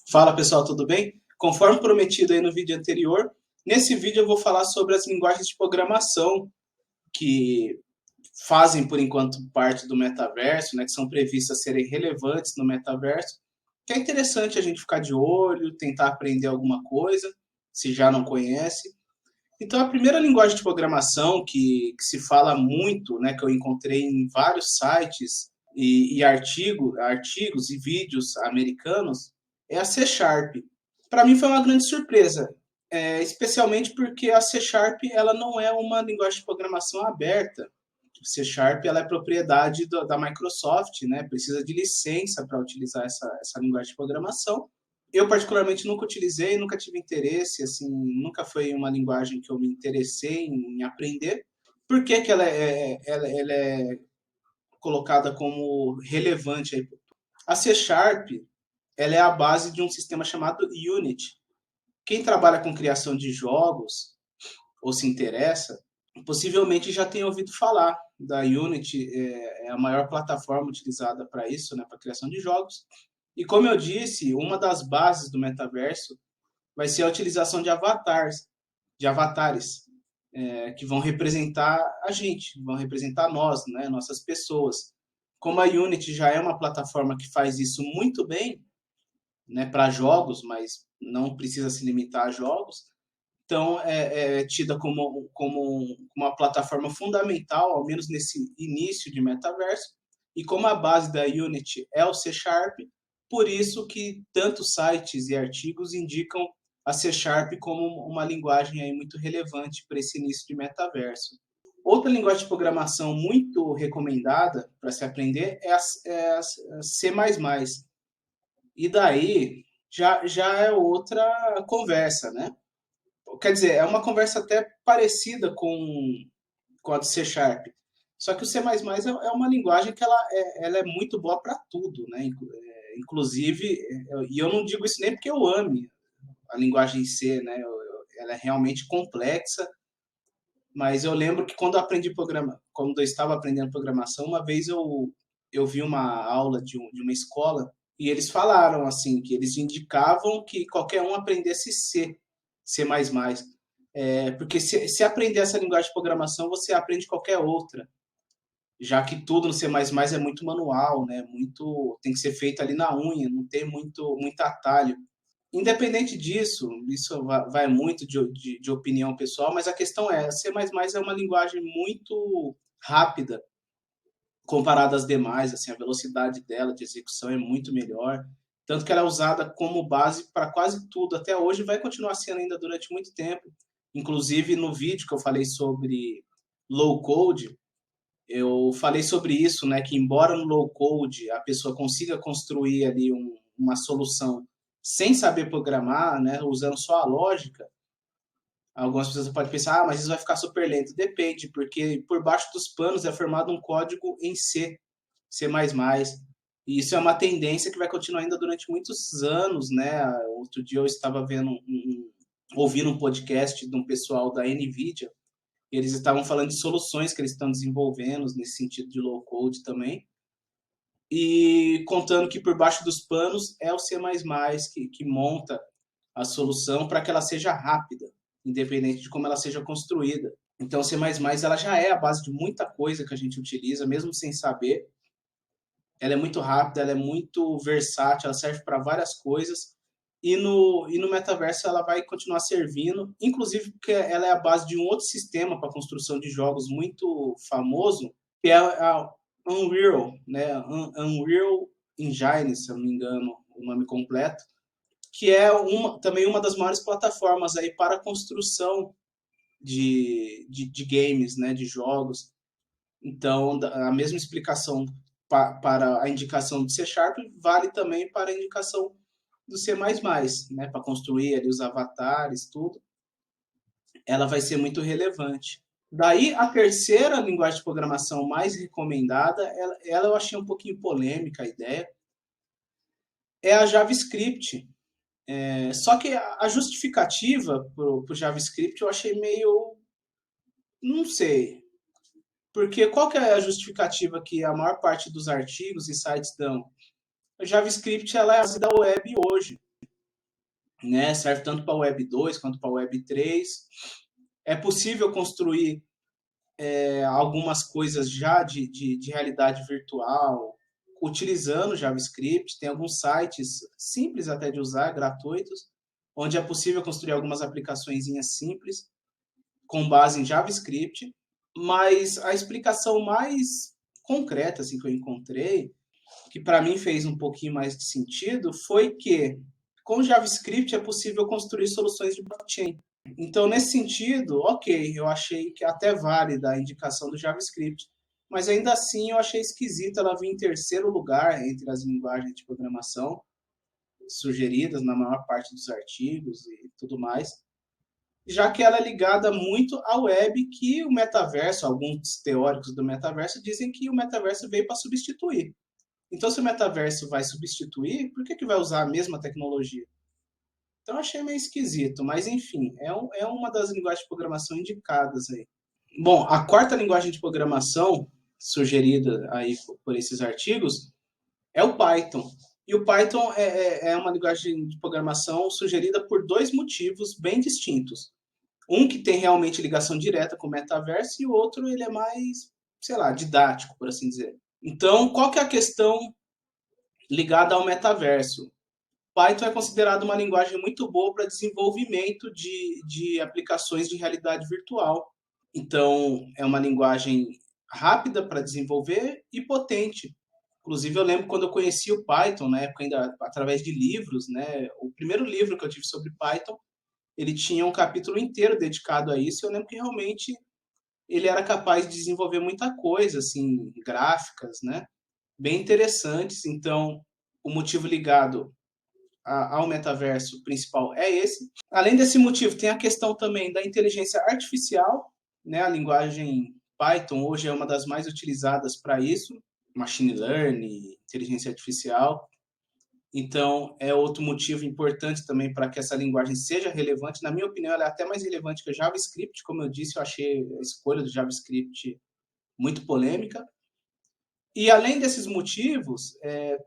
Fala pessoal, tudo bem? Conforme prometido aí no vídeo anterior, nesse vídeo eu vou falar sobre as linguagens de programação que fazem por enquanto parte do metaverso, né, que são previstas serem relevantes no metaverso, que é interessante a gente ficar de olho, tentar aprender alguma coisa, se já não conhece. Então a primeira linguagem de programação que se fala muito, né, que eu encontrei em vários sites e artigos e vídeos americanos, é a C Sharp. Para mim foi uma grande surpresa, especialmente porque a C Sharp ela não é uma linguagem de programação aberta. A C Sharp ela é propriedade da Microsoft, né? Precisa de licença para utilizar essa linguagem de programação. Eu particularmente nunca utilizei, nunca tive interesse, assim, nunca foi uma linguagem que eu me interessei em aprender. Por que, que ela é colocada como relevante aí? A C Sharp ela é a base de um sistema chamado Unity. Quem trabalha com criação de jogos ou se interessa, possivelmente já tem ouvido falar da Unity, é a maior plataforma utilizada para isso, né, para criação de jogos. E como eu disse, uma das bases do metaverso vai ser a utilização de avatares que vão representar a gente, vão representar nós, né, nossas pessoas. Como a Unity já é uma plataforma que faz isso muito bem, né, para jogos, mas não precisa se limitar a jogos. Então, é tida como uma plataforma fundamental, ao menos nesse início de metaverso. E como a base da Unity é o C Sharp, por isso que tantos sites e artigos indicam a C Sharp como uma linguagem aí muito relevante para esse início de metaverso. Outra linguagem de programação muito recomendada para se aprender é a C++. E daí já é outra conversa, né? Quer dizer, é uma conversa até parecida com a do C Sharp. Só que o C++ é uma linguagem que ela é muito boa para tudo, né? Inclusive, e eu não digo isso nem porque eu ame a linguagem C, né? Ela é realmente complexa, mas eu lembro que quando eu estava aprendendo programação, uma vez eu vi uma aula de uma escola e eles falaram assim que eles indicavam que qualquer um aprendesse C++. Porque se aprender essa linguagem de programação, você aprende qualquer outra, já que tudo no C++ é muito manual, né? Muito tem que ser feito ali na unha, não tem muito atalho. Independente disso, isso vai muito de opinião pessoal, mas a questão é, C++ é uma linguagem muito rápida comparada às demais, assim, a velocidade dela de execução é muito melhor, tanto que ela é usada como base para quase tudo, até hoje vai continuar sendo ainda durante muito tempo. Inclusive no vídeo que eu falei sobre low code, eu falei sobre isso, né, que embora no low code a pessoa consiga construir ali uma solução sem saber programar, né, usando só a lógica, algumas pessoas podem pensar, mas isso vai ficar super lento. Depende, porque por baixo dos panos é formado um código em C, C++. E isso é uma tendência que vai continuar ainda durante muitos anos, né? Outro dia eu estava ouvindo um podcast de um pessoal da NVIDIA, e eles estavam falando de soluções que eles estão desenvolvendo nesse sentido de low code também, e contando que por baixo dos panos é o C++ que monta a solução para que ela seja rápida, independente de como ela seja construída. Então, o C++ ela já é a base de muita coisa que a gente utiliza, mesmo sem saber. Ela é muito rápida, ela é muito versátil, ela serve para várias coisas. E no metaverso ela vai continuar servindo, inclusive porque ela é a base de um outro sistema para construção de jogos muito famoso, que é a Unreal, né? Unreal Engine, se eu não me engano, o nome completo, que é também uma das maiores plataformas aí para a construção de games, né, de jogos. Então, a mesma explicação para a indicação do C Sharp vale também para a indicação do C++, né, para construir ali os avatares, tudo. Ela vai ser muito relevante. Daí, a terceira linguagem de programação mais recomendada, ela eu achei um pouquinho polêmica a ideia, é a JavaScript. Só que a justificativa para o JavaScript eu achei meio. Não sei. Porque qual que é a justificativa que a maior parte dos artigos e sites dão? A JavaScript ela é a base da web hoje. né? Serve tanto para a Web 2 quanto para a Web 3. É possível construir algumas coisas já de realidade virtual, utilizando JavaScript. Tem alguns sites simples até de usar, gratuitos, onde é possível construir algumas aplicações simples com base em JavaScript, mas a explicação mais concreta assim, que eu encontrei, que para mim fez um pouquinho mais de sentido, foi que com JavaScript é possível construir soluções de blockchain. Então, nesse sentido, ok, eu achei que até válida a indicação do JavaScript, mas ainda assim eu achei esquisito ela vir em terceiro lugar entre as linguagens de programação sugeridas na maior parte dos artigos e tudo mais, já que ela é ligada muito à web, que o metaverso, alguns teóricos do metaverso dizem que o metaverso veio para substituir. Então, se o metaverso vai substituir, por que vai usar a mesma tecnologia? Então, eu achei meio esquisito, mas enfim, é uma das linguagens de programação indicadas aí. Bom, a quarta linguagem de programação sugerida aí por esses artigos é o Python. E o Python é uma linguagem de programação sugerida por dois motivos bem distintos. Um que tem realmente ligação direta com o metaverso e o outro ele é mais, sei lá, didático, por assim dizer. Então, qual que é a questão ligada ao metaverso? Python é considerado uma linguagem muito boa para desenvolvimento de aplicações de realidade virtual. Então, é uma linguagem rápida para desenvolver e potente. Inclusive, eu lembro quando eu conheci o Python, na época ainda através de livros, né? O primeiro livro que eu tive sobre Python, ele tinha um capítulo inteiro dedicado a isso. Eu lembro que realmente ele era capaz de desenvolver muita coisa, assim, gráficas, né? Bem interessantes. Então, o motivo ligado ao metaverso principal é esse. Além desse motivo, tem a questão também da inteligência artificial, né? A linguagem Python hoje é uma das mais utilizadas para isso, machine learning, inteligência artificial. Então, é outro motivo importante também para que essa linguagem seja relevante. Na minha opinião, ela é até mais relevante que o JavaScript. Como eu disse, eu achei a escolha do JavaScript muito polêmica. E além desses motivos,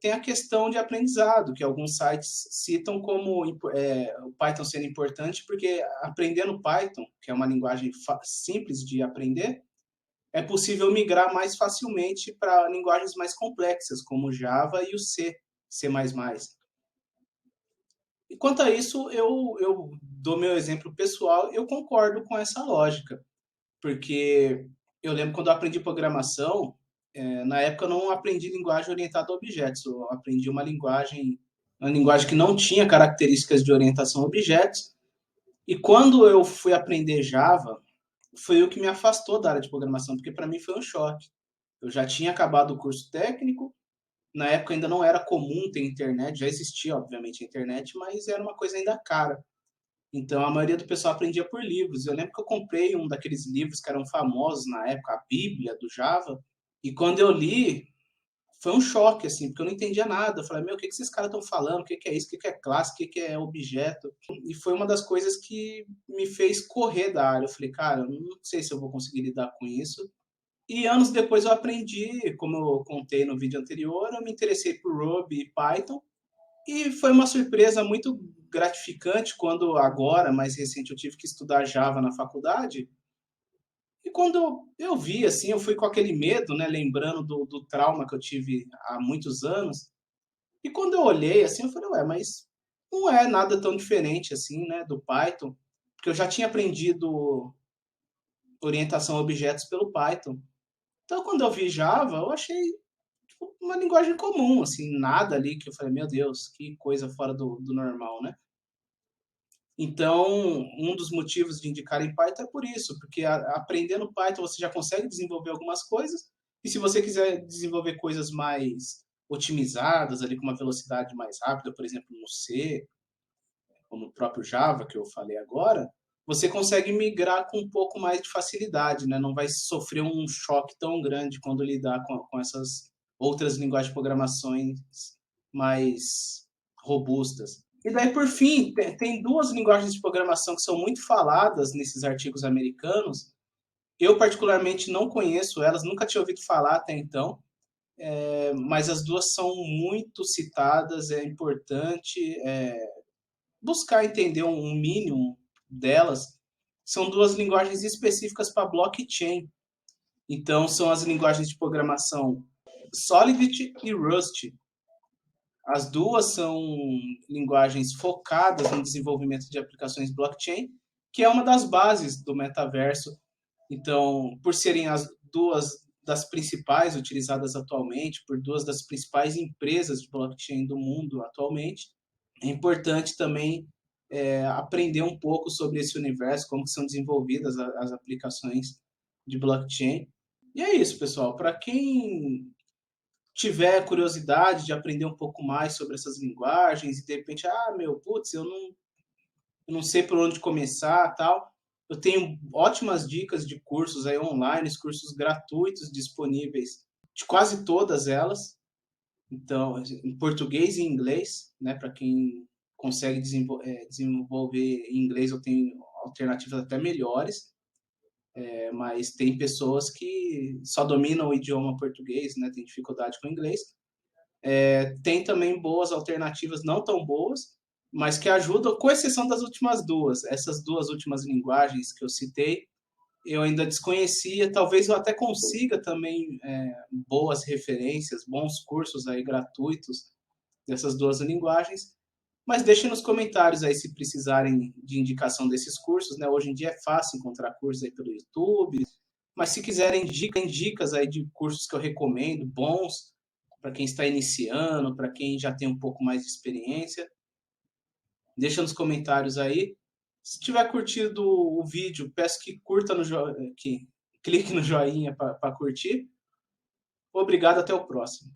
tem a questão de aprendizado, que alguns sites citam como o Python sendo importante, porque aprendendo Python, que é uma linguagem simples de aprender, é possível migrar mais facilmente para linguagens mais complexas, como o Java e o C, C++. E quanto a isso, eu dou meu exemplo pessoal, eu concordo com essa lógica, porque eu lembro quando eu aprendi programação, na época eu não aprendi linguagem orientada a objetos, eu aprendi uma linguagem que não tinha características de orientação a objetos, e quando eu fui aprender Java, foi o que me afastou da área de programação, porque para mim foi um choque. Eu já tinha acabado o curso técnico, na época ainda não era comum ter internet, já existia, obviamente, a internet, mas era uma coisa ainda cara. Então, a maioria do pessoal aprendia por livros. Eu lembro que eu comprei um daqueles livros que eram famosos na época, a Bíblia do Java, e quando eu li, foi um choque, assim, porque eu não entendia nada. Eu falei, meu, o que esses caras estão falando? O que é isso? O que é classe? O que é objeto? E foi uma das coisas que me fez correr da área. Eu falei, cara, eu não sei se eu vou conseguir lidar com isso. E anos depois eu aprendi, como eu contei no vídeo anterior, eu me interessei por Ruby e Python. E foi uma surpresa muito gratificante quando agora, mais recente, eu tive que estudar Java na faculdade. E quando eu vi, assim, eu fui com aquele medo, né, lembrando do trauma que eu tive há muitos anos. E quando eu olhei, assim, eu falei, ué, mas não é nada tão diferente, assim, né, do Python. Porque eu já tinha aprendido orientação a objetos pelo Python. Então, quando eu vi Java, eu achei tipo, uma linguagem comum, assim, nada ali que eu falei, meu Deus, que coisa fora do normal, né? Então, um dos motivos de indicar em Python é por isso, porque aprendendo Python você já consegue desenvolver algumas coisas, e se você quiser desenvolver coisas mais otimizadas, ali com uma velocidade mais rápida, por exemplo, no C, ou no próprio Java, que eu falei agora, você consegue migrar com um pouco mais de facilidade, né? Não vai sofrer um choque tão grande quando lidar com essas outras linguagens de programações mais robustas. E daí, por fim, tem duas linguagens de programação que são muito faladas nesses artigos americanos. Eu, particularmente, não conheço elas, nunca tinha ouvido falar até então, mas as duas são muito citadas, é importante, buscar entender um mínimo delas. São duas linguagens específicas para blockchain. Então, são as linguagens de programação Solidity e Rust. As duas são linguagens focadas no desenvolvimento de aplicações blockchain, que é uma das bases do metaverso. Então, por serem as duas das principais utilizadas atualmente, por duas das principais empresas de blockchain do mundo atualmente, é importante também aprender um pouco sobre esse universo, como são desenvolvidas as aplicações de blockchain. E é isso, pessoal. Para quem tiver curiosidade de aprender um pouco mais sobre essas linguagens e de repente, putz, eu não sei por onde começar, tal. Eu tenho ótimas dicas de cursos aí online, cursos gratuitos disponíveis de quase todas elas. Então, em português e inglês, né, para quem consegue desenvolver em inglês, eu tenho alternativas até melhores. Mas tem pessoas que só dominam o idioma português, né, tem dificuldade com o inglês. Tem também boas alternativas, não tão boas, mas que ajudam, com exceção das últimas duas. Essas duas últimas linguagens que eu citei, eu ainda desconhecia. Talvez eu até consiga também boas referências, bons cursos aí gratuitos dessas duas linguagens. Mas deixem nos comentários aí se precisarem de indicação desses cursos, né? Hoje em dia é fácil encontrar cursos aí pelo YouTube, mas se quiserem dicas aí de cursos que eu recomendo, bons, para quem está iniciando, para quem já tem um pouco mais de experiência, deixa nos comentários aí. Se tiver curtido o vídeo, peço que que clique no joinha para curtir. Obrigado, até o próximo.